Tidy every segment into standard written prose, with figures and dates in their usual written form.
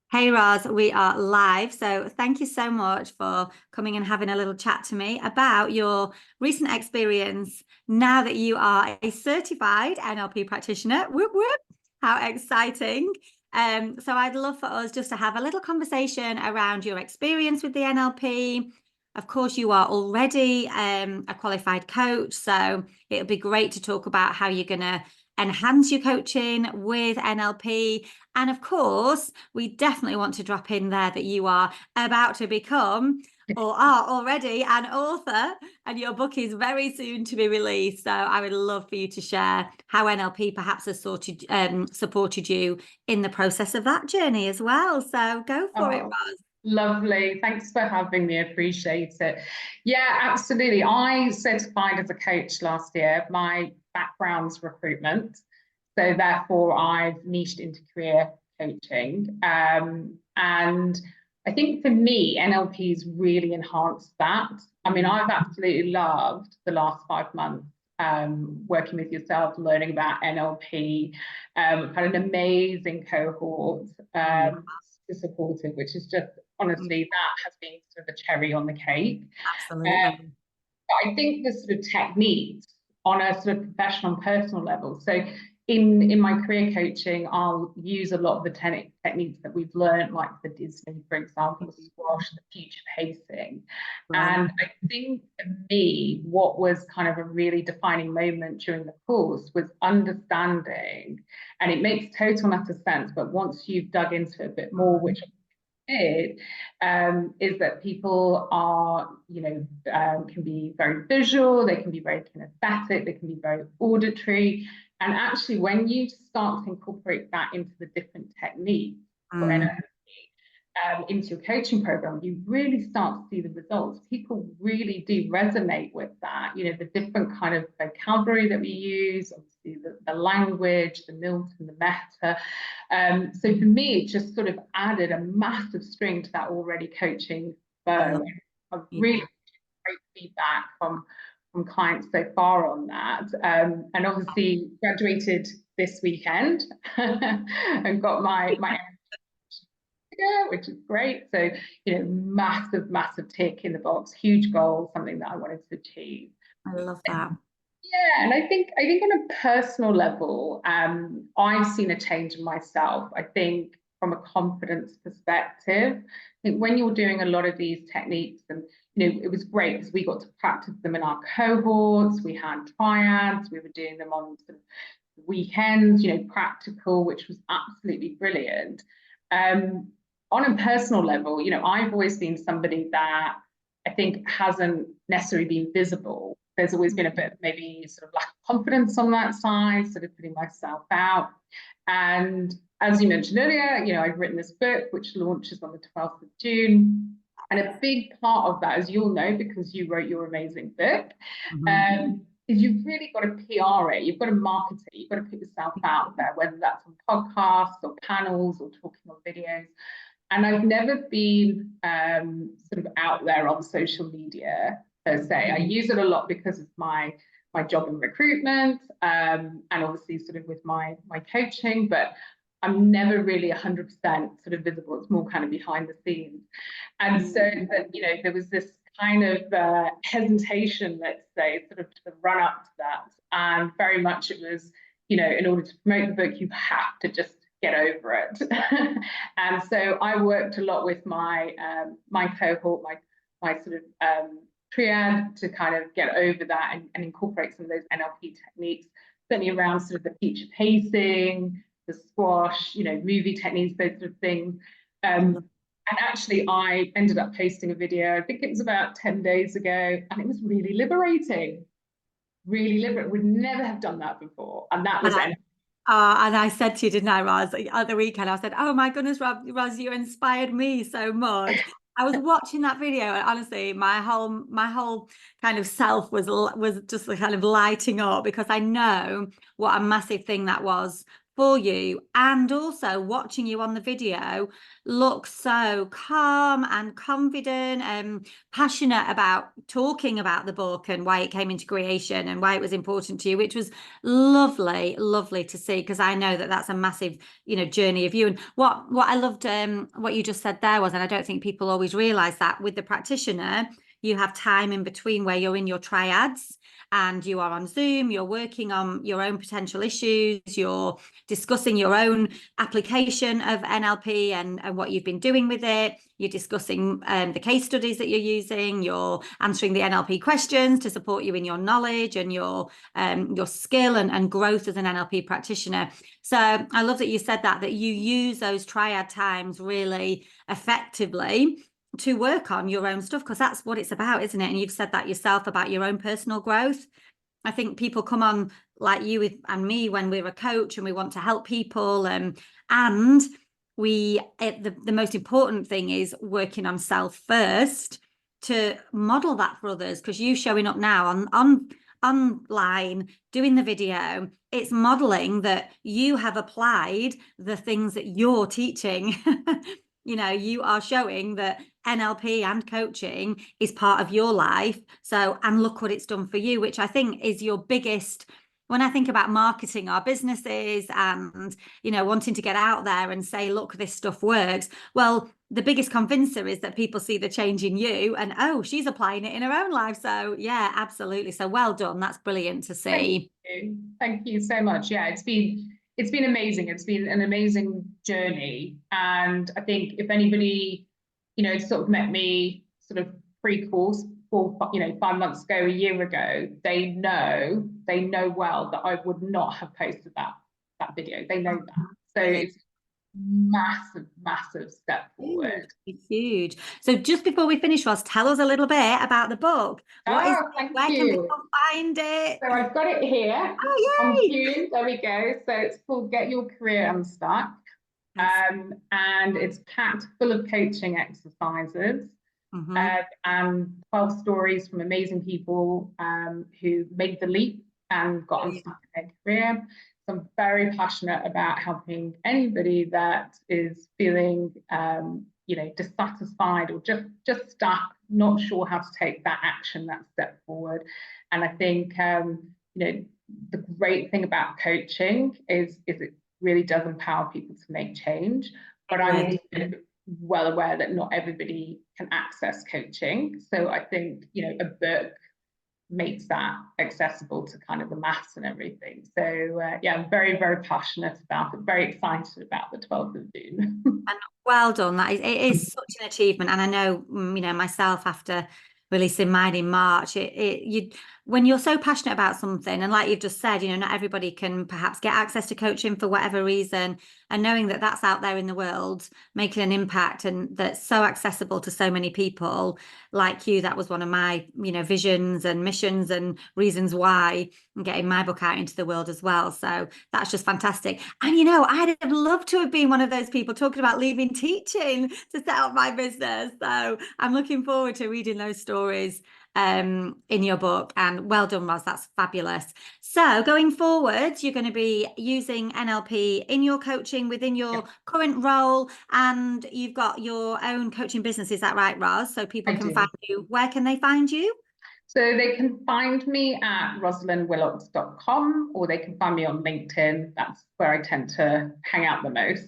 Hey Roz, we are live. So thank you so much for coming and having a little chat to me about your recent experience now that you are a certified NLP practitioner. Whoop whoop. How exciting. So I'd love for us just to have a little conversation around your experience with the NLP. Of course, you are already a qualified coach, so it would be great to talk about how you're going to enhance your coaching with NLP. And of course, we definitely want to drop in there that you are about to become or are already an author, and your book is very soon to be released. So I would love for you to share how NLP perhaps has supported you in the process of that journey as well. So go for it, Roz. Lovely. Thanks for having me. Appreciate it. Yeah, absolutely. I certified as a coach last year. My background's recruitment. So therefore, I've niched into career coaching. And I think for me, NLP's really enhanced that. I mean, I've absolutely loved the last 5 months working with yourself, learning about NLP. I've had an amazing cohort. Supportive, which is just honestly that has been sort of the cherry on the cake. Absolutely. I think the sort of techniques on a sort of professional and personal level. So in my career coaching, I'll use a lot of the techniques that we've learned, like the Disney, for example, squash, the future pacing. Right. And I think for me, what was kind of a really defining moment during the course was understanding, and it makes total and utter sense, but once you've dug into it a bit more, which is that people are, can be very visual, they can be very kinesthetic, they can be very auditory. And actually, when you start to incorporate that into the different techniques for NLP, into your coaching program, you really start to see the results. People really do resonate with that. The different kind of vocabulary that we use, obviously the language, the Milton, the meta. So for me, it just sort of added a massive string to that already coaching bow. I've really great feedback from clients so far on that. And obviously graduated this weekend and got my which is great. So, massive tick in the box, huge goal, something that I wanted to achieve. I love that. Yeah, and I think on a personal level, I've seen a change in myself. I think from a confidence perspective, I think when you're doing a lot of these techniques, and it was great because we got to practice them in our cohorts. We had triads. We were doing them on sort of weekends, practical, which was absolutely brilliant. On a personal level, I've always been somebody that I think hasn't necessarily been visible. There's always been a bit of maybe sort of lack of confidence on that side, sort of putting myself out. And as you mentioned earlier, I've written this book, which launches on the 12th of June. And a big part of that, as you'll know, because you wrote your amazing book, is you've really got to PR it. You've got to market it. You've got to put yourself out there, whether that's on podcasts or panels or talking on videos. And I've never been sort of out there on social media per se. I use it a lot because of my job in recruitment and obviously sort of with my coaching, but I'm never really 100% sort of visible. It's more kind of behind the scenes. And so that, there was this kind of hesitation, let's say, sort of to the run up to that. And very much it was, in order to promote the book, you have to just get over it. And so I worked a lot with my cohort, my sort of triad to kind of get over that and incorporate some of those NLP techniques, certainly around sort of the future pacing, the squash, movie techniques, those sort of things. And actually, I ended up posting a video, I think it was about 10 days ago, and it was really liberating. Really liberating. Would never have done that before. And that was and I said to you, didn't I, Roz, at the weekend, I said, oh my goodness, Roz, you inspired me so much. I was watching that video and honestly, my whole kind of self was just kind of lighting up because I know what a massive thing that was for you, and also watching you on the video look so calm and confident and passionate about talking about the book and why it came into creation and why it was important to you, which was lovely to see, because I know that that's a massive, journey of you. And what I loved, what you just said there was, and I don't think people always realize that with the practitioner, you have time in between where you're in your triads and you are on Zoom, you're working on your own potential issues, you're discussing your own application of NLP and what you've been doing with it. You're discussing the case studies that you're using. You're answering the NLP questions to support you in your knowledge and your skill and growth as an NLP practitioner. So I love that you said that you use those triad times really effectively to work on your own stuff, because that's what it's about, isn't it? And you've said that yourself about your own personal growth. I think people come on like you and me when we're a coach and we want to help people, and the most important thing is working on self first to model that for others, because you showing up now online doing the video, it's modeling that you have applied the things that you're teaching. You are showing that NLP and coaching is part of your life. So, and look what it's done for you, which I think is your biggest, when I think about marketing our businesses and, wanting to get out there and say, look, this stuff works. Well, the biggest convincer is that people see the change in you and, oh, she's applying it in her own life. So yeah, absolutely. So well done. That's brilliant to see. Thank you so much. Yeah, it's been amazing. It's been an amazing journey. And I think if anybody, sort of met me sort of pre-course 5 months ago, a year ago, they know well that I would not have posted that video. They know that. So it's massive step forward. Huge. So just before we finish, Roz, tell us a little bit about the book. Where can people find it? So I've got it here. Oh, yay! June. There we go. So it's called Get Your Career Unstuck. And it's packed full of coaching exercises and 12 stories from amazing people who made the leap and got unstuck in their career. So I'm very passionate about helping anybody that is feeling, dissatisfied or just stuck, not sure how to take that action, that step forward. And I think, the great thing about coaching is it really does empower people to make change. But I'm well aware that not everybody can access coaching. So I think, a book makes that accessible to kind of the mass and everything. So I'm very, very passionate about it, very excited about the 12th of June. And well done. It is such an achievement. And I know, myself, after releasing mine in March, when you're so passionate about something, and like you've just said, not everybody can perhaps get access to coaching for whatever reason, and knowing that that's out there in the world making an impact and that's so accessible to so many people like you, that was one of my visions and missions and reasons why I'm getting my book out into the world as well. So that's just fantastic. And I'd have loved to have been one of those people talking about leaving teaching to set up my business. So I'm looking forward to reading those stories in your book. And well done, Roz, that's fabulous. So going forward, you're going to be using NLP in your coaching within your current role, and you've got your own coaching business. Is that right, Roz? So people can find you. Where can they find you? So they can find me at rosalynwillocks.com, or they can find me on LinkedIn. That's where I tend to hang out the most.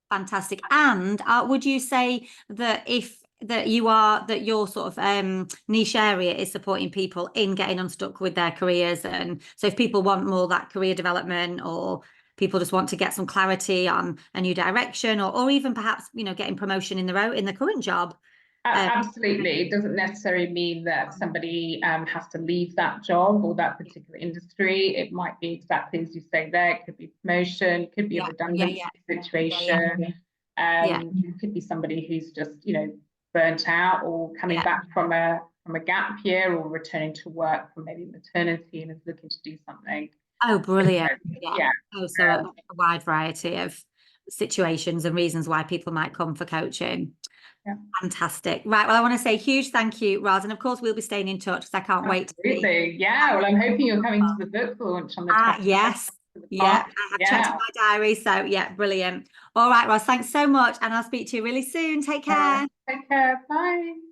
Fantastic. And would you say that your sort of niche area is supporting people in getting unstuck with their careers? And so if people want more that career development, or people just want to get some clarity on a new direction, or even perhaps getting promotion in the current job. Absolutely. It doesn't necessarily mean that somebody has to leave that job or that particular industry. It might be exactly as you say there. It could be promotion, it could be a redundancy situation. It could be somebody who's just, burnt out, or coming back from a gap year, or returning to work from maybe maternity and is looking to do something. Oh, brilliant. So a wide variety of situations and reasons why people might come for coaching. Fantastic. Right. Well, I want to say a huge thank you, Roz. And of course, we'll be staying in touch, because I can't wait to see. Yeah. Well, I'm hoping you're coming to the book launch on the 20th. Yes. to the Yeah, past. I have checked in Yeah. my diary. So yeah, brilliant. All right, Roz, thanks so much. And I'll speak to you really soon. Take care. Take care. Bye.